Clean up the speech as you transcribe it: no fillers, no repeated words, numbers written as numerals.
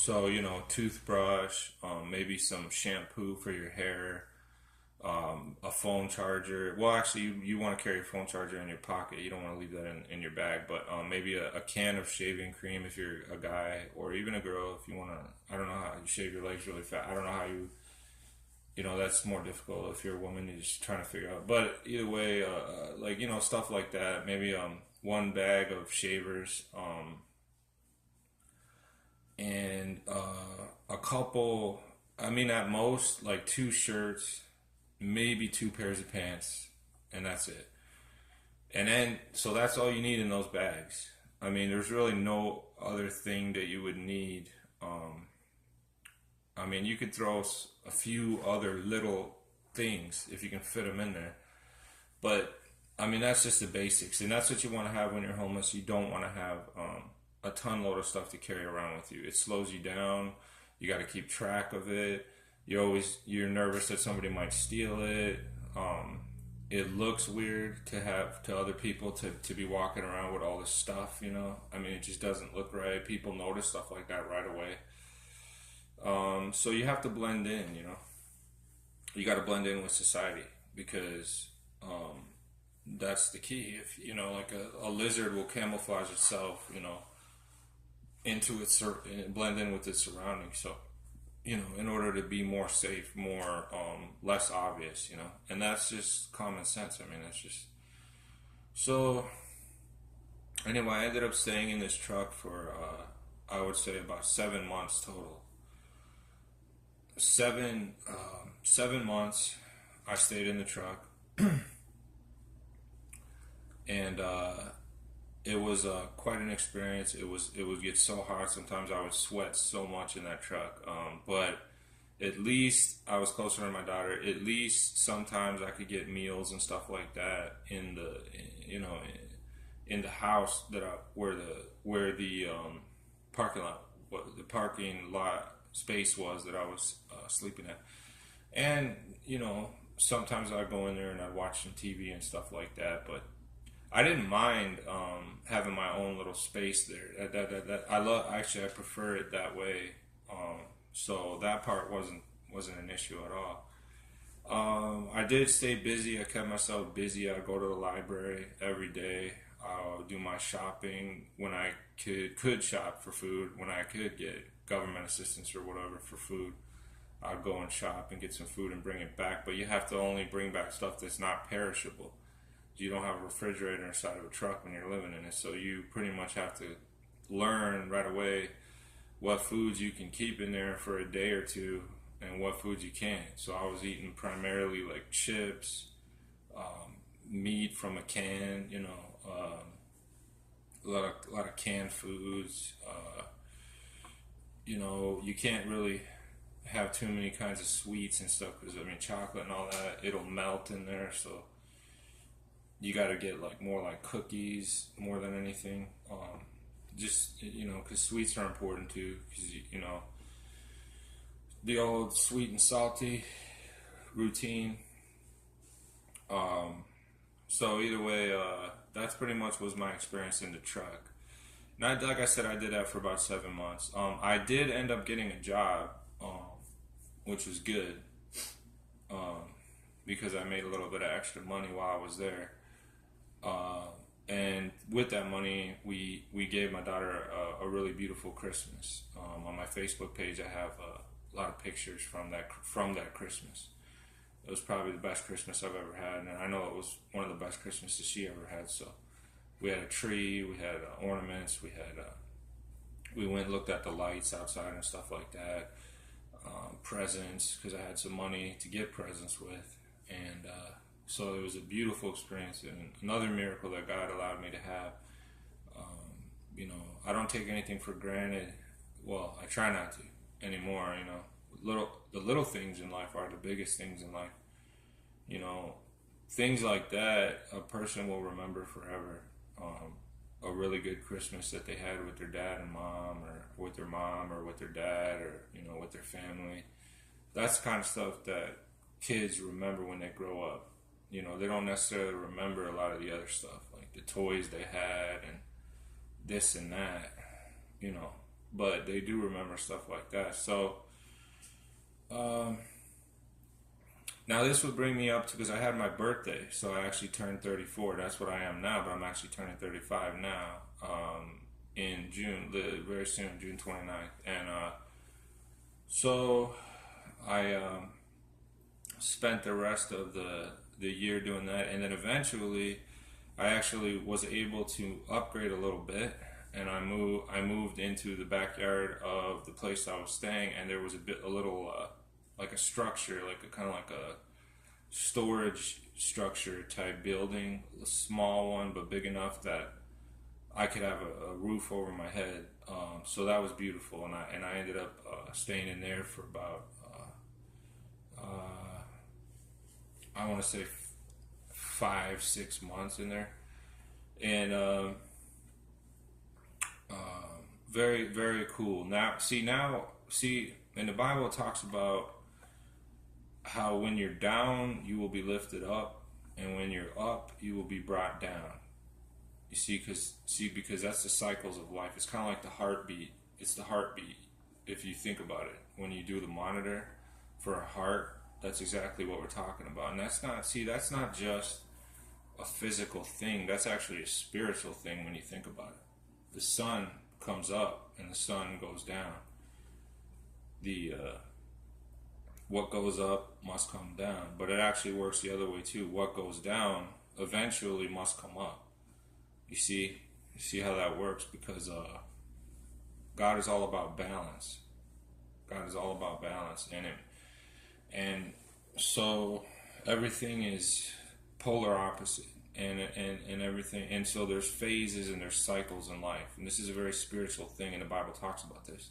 So, toothbrush, maybe some shampoo for your hair, a phone charger. Well, actually, you want to carry a phone charger in your pocket. You don't want to leave that in your bag. But maybe a can of shaving cream if you're a guy, or even a girl if you want to. I don't know how you shave your legs really fast. I don't know how that's more difficult if you're a woman. You're just trying to figure out. But either way, like, stuff like that. Maybe one bag of shavers, and a couple. I mean, at most, like two shirts, maybe two pairs of pants, and that's it. And then, so that's all you need in those bags. I mean, there's really no other thing that you would need. I mean, you could throw a few other little things if you can fit them in there. But, I mean, that's just the basics. And that's what you want to have when you're homeless. You don't want to have a ton load of stuff to carry around with you. It slows you down. You got to keep track of it. You're nervous that somebody might steal it. It looks weird to other people to be walking around with all this stuff. I mean, it just doesn't look right. People notice stuff like that right away. So you have to blend in. You got to blend in with society because that's the key. If like a lizard will camouflage itself, into its blend in with its surroundings. So in order to be more safe, more less obvious. And that's just common sense. I mean, that's just so. Anyway, I ended up staying in this truck for I would say about 7 months total. 7 months I stayed in the truck, and it was quite an experience. It would get so hot sometimes. I would sweat so much in that truck, but at least I was closer to my daughter. At least sometimes I could get meals and stuff like that in the house where the parking lot, what the parking lot space was that I was sleeping at. And sometimes I'd go in there and I'd watch some TV and stuff like that, but I didn't mind having my own little space there. I love, actually, I prefer it that way. So that part wasn't an issue at all. I did stay busy. I kept myself busy. I'd go to the library every day. I'll do my shopping when I could shop for food, when I could get government assistance or whatever for food. I'd go and shop and get some food and bring it back. But you have to only bring back stuff that's not perishable. You don't have a refrigerator inside of a truck when you're living in it, so you pretty much have to learn right away what foods you can keep in there for a day or two and what foods you can't. So I was eating primarily like chips, meat from a can, a lot of canned foods. You can't really have too many kinds of sweets and stuff because, I mean, chocolate and all that, it'll melt in there, so you got to get more like cookies more than anything. Just because sweets are important too. Because the old sweet and salty routine. So either way, that's pretty much was my experience in the truck. And like I said, I did that for about 7 months. I did end up getting a job, which was good, because I made a little bit of extra money while I was there. And with that money, we gave my daughter a really beautiful Christmas. On my Facebook page, I have a lot of pictures from that Christmas. It was probably the best Christmas I've ever had, and I know it was one of the best Christmases she ever had. So we had a tree, we had ornaments, we went and looked at the lights outside and stuff like that. Presents, because I had some money to get presents with, and so it was a beautiful experience and another miracle that God allowed me to have. I don't take anything for granted. Well, I try not to anymore. The little things in life are the biggest things in life. Things like that a person will remember forever. A really good Christmas that they had with their dad and mom, or with their mom, or with their dad, or with their family. That's the kind of stuff that kids remember when they grow up. They don't necessarily remember a lot of the other stuff, like the toys they had and this and that. but they do remember stuff like that. So um, now this would bring me up to, because I had my birthday, so I actually turned 34. That's what I am now, but I'm actually turning 35 now, in June, very soon, June 29th. And so I spent the rest of the year doing that, and then eventually I actually was able to upgrade a little bit, and I moved into the backyard of the place I was staying, and there was a little like a structure, like a kind of like a storage structure type building, a small one but big enough that I could have a roof over my head. So that was beautiful, and I ended up staying in there for about I want to say 5 6 months in there, and very very cool. Now see, in the Bible it talks about how when you're down you will be lifted up, and when you're up you will be brought down. You because that's the cycles of life. It's kind of like the heartbeat. It's the heartbeat. If you think about it, when you do the monitor for a heart, that's exactly what we're talking about. And that's not just a physical thing. That's actually a spiritual thing when you think about it. The sun comes up and the sun goes down. The what goes up must come down, but it actually works the other way too. What goes down eventually must come up. You see how that works, because God is all about balance. God is all about balance, and so everything is polar opposite, and everything, and so there's phases and there's cycles in life, and this is a very spiritual thing, and the Bible talks about this.